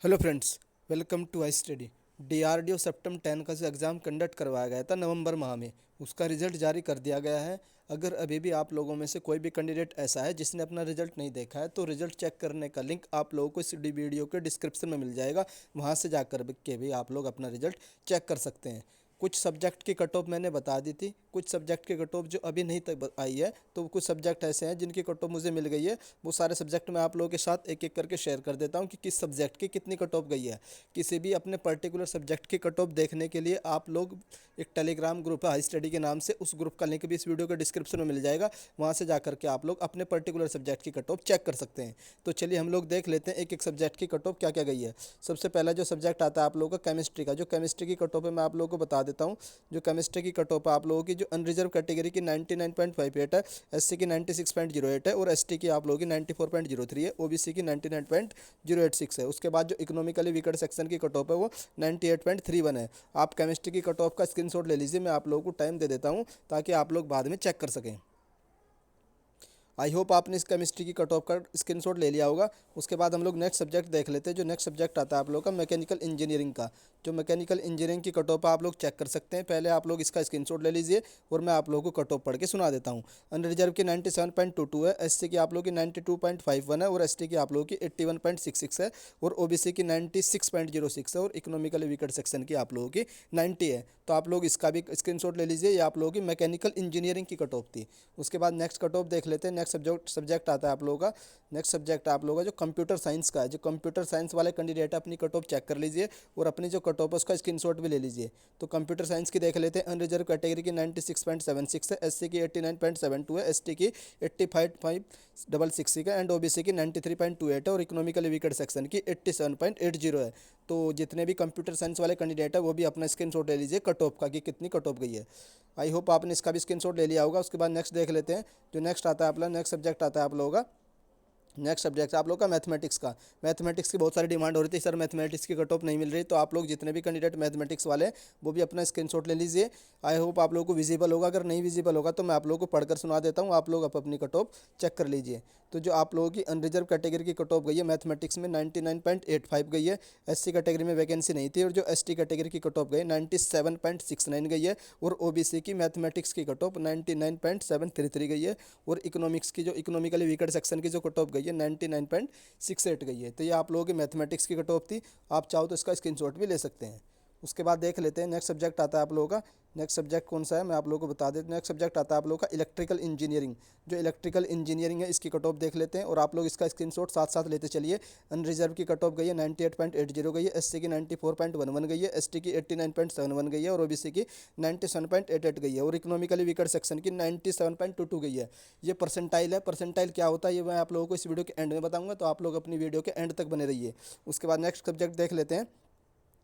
Hello friends, welcome to I study. DRDO September 10 का जो exam conduct करवाया गया था नवंबर माह में, उसका रिजल्ट जारी कर दिया गया है। अगर अभी भी आप लोगों में से कोई भी कैंडिडेट ऐसा है जिसने अपना रिजल्ट नहीं देखा है, तो रिजल्ट चेक करने का लिंक आप लोगों को इस वीडियो के डिस्क्रिप्शन में मिल जाएगा। वहाँ से जाकर के भी आप लोग अपना रिजल्ट चेक कर सकते हैं। कुछ सब्जेक्ट की कट ऑफ मैंने बता दी थी, कुछ सब्जेक्ट की कट ऑफ जो अभी नहीं तक आई है, तो कुछ सब्जेक्ट ऐसे हैं जिनकी कट ऑफ मुझे मिल गई है। वो सारे सब्जेक्ट मैं आप लोगों के साथ एक एक करके शेयर कर देता हूँ कि किस सब्जेक्ट की कितनी कट ऑफ गई है। किसी भी अपने पर्टिकुलर सब्जेक्ट की कट ऑफ देखने के लिए आप लोग एक टेलीग्राम ग्रुप है हाई स्टडी के नाम से, उस ग्रुप का लिंक भी इस वीडियो के डिस्क्रिप्शन में मिल जाएगा। वहाँ से जाकर के आप लोग अपने पर्टिकुलर सब्जेक्ट की कट ऑफ चेक कर सकते हैं। तो चलिए हम लोग देख लेते हैं एक एक सब्जेक्ट की कट ऑफ क्या क्या गई है। सबसे पहला जो सब्जेक्ट आता है आप लोगों का केमिस्ट्री का, जो केमिस्ट्री की कट ऑफ है मैं आप लोगों को बता देता हूँ। जो केमिस्ट्री की कट ऑफ है आप लोगों की, जो अनरिजर्व कैटेगरी की 99.58 है, एससी की 96.08 है और एसटी की आप लोगों की 94.03 है, ओबीसी की 99.086 है। उसके बाद जो इकोनॉमिकली वीकर सेक्शन की कट ऑफ है वो 98.31 है। आप केमिस्ट्री की कट ऑफ का स्क्रीनशॉट ले लीजिए, मैं आप लोगों को टाइम दे देता हूँ ताकि आप लोग बाद में चेक कर सकें। आई होप आपने इस केमिस्ट्री की कट ऑफ का स्क्रीनशॉट ले लिया होगा। उसके बाद हम लोग नेक्स्ट सब्जेक्ट देख लेते हैं। जो नेक्स्ट सब्जेक्ट आता है आप लोग का मैकेनिकल इंजीनियरिंग का, जो मैकेनिकल इंजीनियरिंग की कट ऑफ आप लोग चेक कर सकते हैं। पहले आप लोग इसका स्क्रीनशॉट ले लीजिए और मैं आप लोगों को कट ऑफ पढ़ के सुना देता हूँ। अनरिजर्व की 97.22 है, एससी की आप लोग की 92.51 है और एसटी की आप लोगों की 81.66 है और ओबीसी की 96.06 है और इकोनॉमिकली वीकर सेक्शन की आप लोगों की 90 है। तो आप लोग इसका भी स्क्रीनशॉट ले लीजिए। ये आप लोगों की मैकेनिकल इंजीनियरिंग की कट ऑफ थी। उसके बाद नेक्स्ट कट ऑफ देख लेते हैं। नेक्स्ट सब्जेक्ट आता है आप लोगों का, नेक्स्ट सब्जेक्ट आप लोगों का जो कंप्यूटर साइंस का है। जो कंप्यूटर साइंस वाले कैंडिडेट है अपनी कट ऑफ चेक कर लीजिए और अपनी जो कट ऑफ है उसका स्क्रीनशॉट भी ले लीजिए। तो कंप्यूटर साइंस की देख लेते हैं। अनरिजर्व कैटेगरी की 96.76 है, एससी की 89.72 है, एसटी की 85.66 है एंड ओबीसी की 93.28 है और इकोनॉमिकली वीकर सेक्शन की 87.80 है। तो जितने भी कंप्यूटर साइंस वाले कैंडिडेट है वो भी अपना स्क्रीनशॉट ले लीजिए कट ऑफ का कि कितनी कट ऑफ गई है। आई होप आपने इसका भी स्क्रीनशॉट ले लिया होगा। उसके बाद नेक्स्ट देख लेते हैं। जो नेक्स्ट आता है अपना नेक्स्ट सब्जेक्ट आता है आप लोगों का, नेक्स्ट सब्जेक्ट आप लोग का मैथमेटिक्स का। मैथमेटिक्स की बहुत सारी डिमांड हो रही थी, सर मैथमेटिक्स की कट ऑफ नहीं मिल रही, तो आप लोग जितने भी कैंडिडेट मैथमेटिक्स वाले हैं वो भी अपना स्क्रीनशॉट ले लीजिए। आई होप आप लोगों को विजिबल होगा, अगर नहीं विजिबल होगा तो मैं आप लोगों को पढ़कर सुना देता हूँ, आप लोग अपनी कट ऑफ चेक कर लीजिए। तो जो आप लोगों की अनरिजर्व कैटेगरी की कट ऑफ गई है मैथमेटिक्स में 99.85 गई है, एससी कैटेगरी में वैकेंसी नहीं थी और जो एसटी कैटेगरी की कट ऑफ गई 97.69 गई है और ओबीसी की मैथमेटिक्स की कट ऑफ 99.733 गई है और इकोनॉमिक्स की जो इकोनॉमिकली वीकर सेक्शन की जो कट ऑफ गई है 99.68 गई है। तो ये आप लोगों की मैथमेटिक्स की कट ऑफ थी। आप चाहो तो इसका स्क्रीनशॉट भी ले सकते हैं। उसके बाद देख लेते हैं नेक्स्ट सब्जेक्ट आता है आप लोगों का। नेक्स्ट सब्जेक्ट कौन सा है मैं आप लोगों को बता देता हूँ। नेक्स्ट सब्जेक्ट आता है आप लोगों का इलेक्ट्रिकल इंजीनियरिंग। जो इलेक्ट्रिकल इंजीनियरिंग है इसकी कट ऑफ देख लेते हैं और आप लोग इसका स्क्रीनशॉट साथ साथ लेते चलिए। अनरिजर्व की कट ऑफ गई है 98.80 गई है, एससी की 94.11 गई है, एसटी की 89.71 गई है और ओबीसी की 97.88 गई है और इकोनॉमिकली वीकर सेक्शन की 97.22 गई है। ये परसेंटाइल है। परसेंटाइल क्या होता है ये मैं आप लोगों को इस वीडियो के एंड में बताऊंगा, तो आप लोग अपनी वीडियो के एंड तक बने रहिए। उसके बाद नेक्स्ट सब्जेक्ट देख लेते हैं।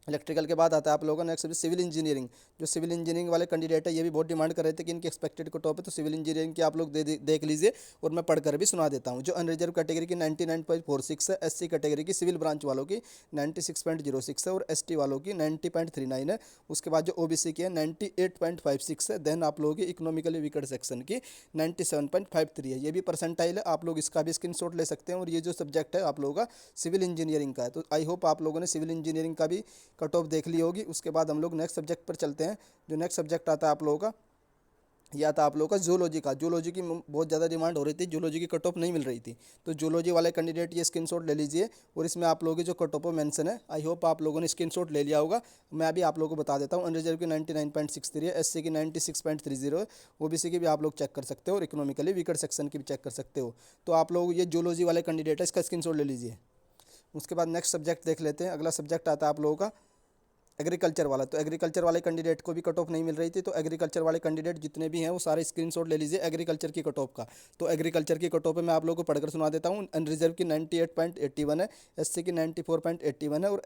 इलेक्ट्रिकल के बाद आता है आप लोगों का नेक्स्ट सब्जेक्ट सिविल इंजीनियरिंग। जो सिविल इंजीनियरिंग वाले कैंडिडेट है ये भी बहुत डिमांड कर रहे थे कि इनकी एक्सपेक्टेड को टॉप है, तो सिविल इंजीनियरिंग की आप लोग देख लीजिए और मैं पढ़कर भी सुना देता हूँ। जो अनरिजर्व कैटेगरी की 99.46 है, एससी कैटेगरी की सिविल ब्रांच वालों की 96.06 है और एसटी वालों की 90.39 है। उसके बाद जो ओबीसी की है 98.56 है। देन आप लोगों की इकोनॉमिकली वीकर सेक्शन की 97.53 है। ये भी परसेंटाइल है, आप लोग इसका भी स्क्रीनशॉट ले सकते हैं। और ये जो सब्जेक्ट है आप लोगों का सिविल इंजीनियरिंग का है, तो आई होप आप लोगों ने सिविल इंजीनियरिंग का भी कट ऑफ देख ली होगी। उसके बाद हम लोग नेक्स्ट सब्जेक्ट पर चलते हैं। जो नेक्स्ट सब्जेक्ट आता है आप लोगों का, यह आता आप लोगों का जूलॉजी का। जूलॉजी की बहुत ज़्यादा डिमांड हो रही थी, जूलॉजी की कट ऑफ नहीं मिल रही थी, तो जूलॉजी वाले कैंडिडेट ये स्क्रीनशॉट ले लीजिए और इसमें आप लोगों की जो कट ऑफ मेंशन है, आई होप आप लोगों ने स्क्रीनशॉट ले लिया होगा। मैं अभी आप लोगों को बता देता हूँ। अनरिजर्व की 99.63 है, एससी की 96.30 है, ओबीसी की भी आप लोग चेक कर सकते हो और इकोनॉमिकली वीकर सेक्शन की भी चेक कर सकते हो। तो आप लोग ये जूलॉजी वाले कैंडिडेट है इसका स्क्रीनशॉट ले लीजिए। उसके बाद नेक्स्ट सब्जेक्ट देख लेते हैं। अगला सब्जेक्ट आता है आप लोगों का एग्रीकल्चर वाला। तो एग्रीकल्चर वाले कैंडिडेट को भी कट ऑफ नहीं मिल रही थी, तो एग्रीकल्चर वाले कैंडिडेट जितने भी हैं वो सारे स्क्रीनशॉट ले लीजिए एग्रीकल्चर की कट ऑफ का। तो एग्रीकल्चर की कट ऑफ मैं आप लोगों को पढ़कर सुना देता हूँ। अनरिजर्व की 98.81 है, एससी की 94.81 है और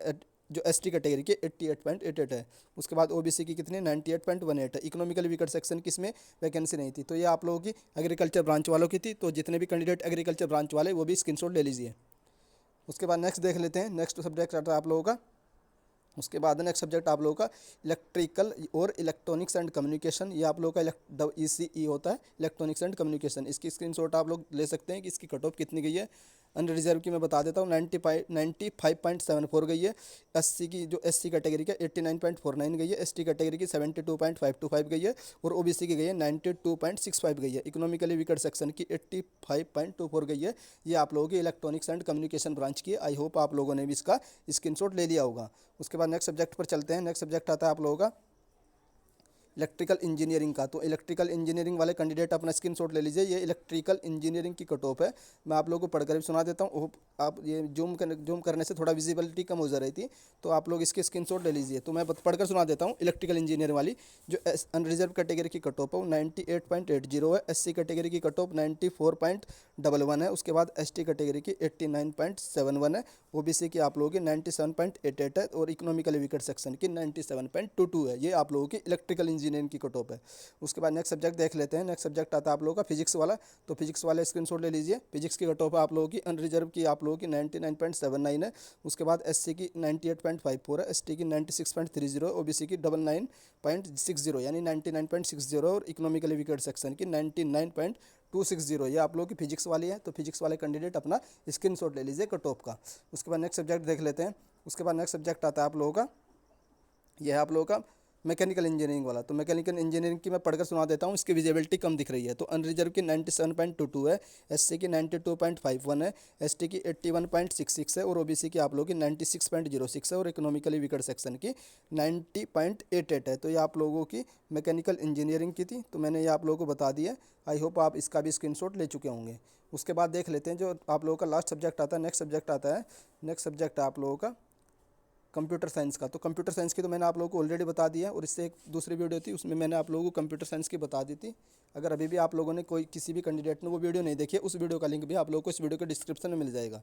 जो एसटी कैटेगरी की 88.88 है। उसके बाद ओबीसी की कितनी 98.18 है। इकोनॉमिकली वीकर सेक्शन की इसमें वैकेंसी नहीं थी, तो ये आप लोगों की एग्रीकल्चर ब्रांच वालों की थी। तो जितने भी कैंडिडेट एग्रीकल्चर ब्रांच वाले वो भी स्क्रीनशॉट ले लीजिए। उसके बाद नेक्स्ट देख लेते हैं। नेक्स्ट सब्जेक्ट आता है आप लोगों का, उसके बाद नेक्स्ट सब्जेक्ट आप लोगों का इलेक्ट्रिकल और इलेक्ट्रॉनिक्स एंड कम्युनिकेशन। ये आप लोगों का ईसीई होता है, इलेक्ट्रॉनिक्स एंड कम्युनिकेशन। इसकी स्क्रीनशॉट आप लोग ले सकते हैं कि इसकी कट ऑफ कितनी गई है। अनरिजर्व की मैं बता देता हूँ 95.74 गई है। एससी की जो एससी कैटेगरी का 89.49 गई है, एसटी कैटेगरी की 72.525 गई है और ओबीसी की गई है 92.65 गई है। इकोनॉमिकली वीकर सेक्शन की 85.24 गई है। ये आप लोगों की इलेक्ट्रॉनिक्स एंड कम्युनिकेशन ब्रांच की है। आई होप आप लोगों ने भी इसका स्क्रीनशॉट ले लिया होगा। उसके बाद नेक्स्ट सब्जेक्ट पर चलते हैं। नेक्स्ट सब्जेक्ट आता है आप लोगों का इलेक्ट्रिकल इंजीनियरिंग का। तो इलेक्ट्रिकल इंजीनियरिंग वाले कैंडिडेट अपना स्क्रीनशॉट ले लीजिए। ये इलेक्ट्रिकल इंजीनियरिंग की कट ऑफ है। मैं आप लोगों को पढ़कर भी सुना देता हूँ। आप ये जूम करने से थोड़ा विजिबिलिटी कम हो जा रही थी, तो आप लोग इसके स्क्रीनशॉट ले लीजिए। तो मैं पढ़कर सुना देता हूँ। इलेक्ट्रिकल इंजीनियरिंग वाली जो अनरिजर्व कैटेगरी की कट ऑफ है वो 98.80 है। एससी कैटेगरी की कट ऑफ 94.11 है। उसके बाद एसटी कैटेगरी की 89.71 है। ओबीसी की आप लोगों की 97.88 है और इकोनॉमिकली वीकर सेक्शन की 97.22 है। ये आप लोगों की इलेक्ट्रिकल इंजीनियरिंग की कट ऑफ है। उसके बाद नेक्स्ट सब्जेक्ट देख लेते हैं। नेक्स्ट सब्जेक्ट आता है आप लोगों का फिजिक्स वाला। तो फिजिक्स वाले स्क्रीनशॉट ले लीजिए। फिजिक्स की कट ऑफ है आप लोगों की अनरिजर्व की आप लोगों की 99.79 है। उसके बाद एससी की 98.54 है, एसटी की 96.30 है, ओबीसी की 99.60 यानी 99.60 और इकोनॉमिकली वीकर सेक्शन की 99.260। ये आप लोगों की फिजिक्स वाली है। तो फिजिक्स वाले कैंडिडेट अपना स्क्रीनशॉट ले लीजिए कट ऑफ का। उसके बाद नेक्स्ट सब्जेक्ट देख लेते हैं। उसके बाद नेक्स्ट सब्जेक्ट आता है आप लोगों का, यह है आप लोगों का मैकेनिकल इंजीनियरिंग वाला। तो मैकेनिकल इंजीनियरिंग की मैं पढ़कर सुना देता हूँ। इसकी विजिबिलिटी कम दिख रही है। तो अनरिजर्व की 97.22 है, एससी की 92.51 है, एसटी की 81.66 है और ओबीसी की आप लोगों की 96.06 है और इकोनॉमिकली वीकर सेक्शन की 90.88 है। तो ये आप लोगों की मैकेनिकल इंजीनियरिंग की थी। तो मैंने ये आप लोगों को बता दिया। आई होप आप इसका भी स्क्रीनशॉट ले चुके होंगे। उसके बाद देख लेते हैं जो आप लोगों का लास्ट सब्जेक्ट आता है। नेक्स्ट सब्जेक्ट आता है, नेक्स्ट सब्जेक्ट है आप लोगों का कंप्यूटर साइंस का। तो कंप्यूटर साइंस की तो मैंने आप लोगों को ऑलरेडी बता दिया और इससे एक दूसरी वीडियो थी उसमें मैंने आप लोगों को कंप्यूटर साइंस की बता दी थी। अगर अभी भी आप लोगों ने कोई किसी भी कैंडिडेट ने वो वीडियो नहीं देखी है, उस वीडियो का लिंक भी आप लोगों को इस वीडियो के डिस्क्रिप्शन में मिल जाएगा।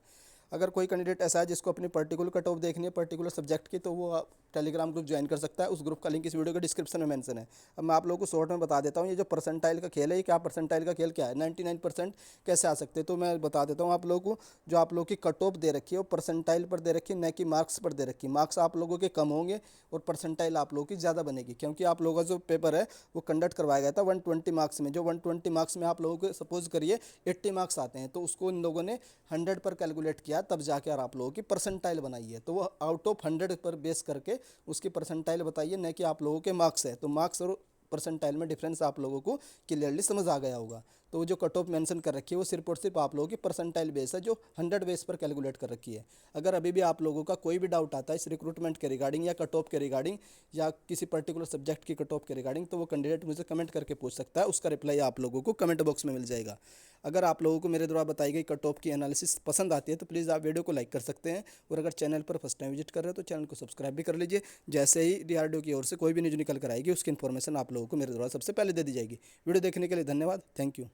अगर कोई कैंडिडेट ऐसा है जिसको अपनी पर्टिकुलर कट ऑफ देखनी है पर्टिकुलर सब्जेक्ट की, तो वो टेलीग्राम ग्रुप ज्वाइन कर सकता है। उस ग्रुप का लिंक इस वीडियो के डिस्क्रिप्शन में मेंशन है। अब मैं आप लोगों को शॉर्ट में बता देता हूँ ये जो परसेंटाइल का खेल है, ये क्या परसेंटाइल का खेल क्या है, 99% कैसे आ सकते हैं। तो मैं बता देता हूँ आप लोगों को। जो आप लोगों की कट ऑफ दे रखी है वो परसेंटाइल पर दे रखी है, न कि मार्क्स पर दे रखी है। मार्क्स आप लोगों के कम होंगे और परसेंटाइल आप लोगों की ज़्यादा बनेगी, क्योंकि आप लोगों का जो पेपर है वो कंडक्ट करवाया गया था 120 मार्क्स में। जो 120 मार्क्स में आप लोगों को सपोज करिए 80 मार्क्स आते हैं, तो उसको इन लोगों ने 100 पर कैलकुलेट किया, तब जाकर आप लोगों की परसेंटाइल बनाई है। तो वो आउट ऑफ 100 पर बेस करके उसकी परसेंटाइल बताइए, न कि आप लोगों के मार्क्स है। तो मार्क्स और परसेंटाइल में डिफरेंस आप लोगों को क्लियरली समझ आ गया होगा। तो जो कट ऑफ मेंशन कर रखी है वो सिर्फ और सिर्फ आप लोगों की परसेंटाइल बेस है, जो 100 बेस पर कैलकुलेट कर रखी है। अगर अभी भी आप लोगों का कोई भी डाउट आता है इस रिक्रूटमेंट के रिगार्डिंग या कट ऑफ के रिगार्डिंग या किसी पर्टिकुलर सब्जेक्ट की कट ऑफ के रिगार्डिंग, तो वो कैंडिडेट मुझे कमेंट करके पूछ सकता है। उसका रिप्लाई आप लोगों को कमेंट बॉक्स में मिल जाएगा। अगर आप लोगों को मेरे द्वारा बताई गई कट ऑफ की एनालिसिस पसंद आती है तो प्लीज़ आप वीडियो को लाइक कर सकते हैं और अगर चैनल पर फर्स्ट टाइम विजिट कर रहे हो तो चैनल को सब्सक्राइब भी कर लीजिए। जैसे ही डीआरडीओ की ओर से कोई भी न्यूज़ निकल कर आएगी उसकी इन्फॉर्मेशन आप लोगों को मेरे द्वारा सबसे पहले दे दी जाएगी। वीडियो देखने के लिए धन्यवाद। Thank you.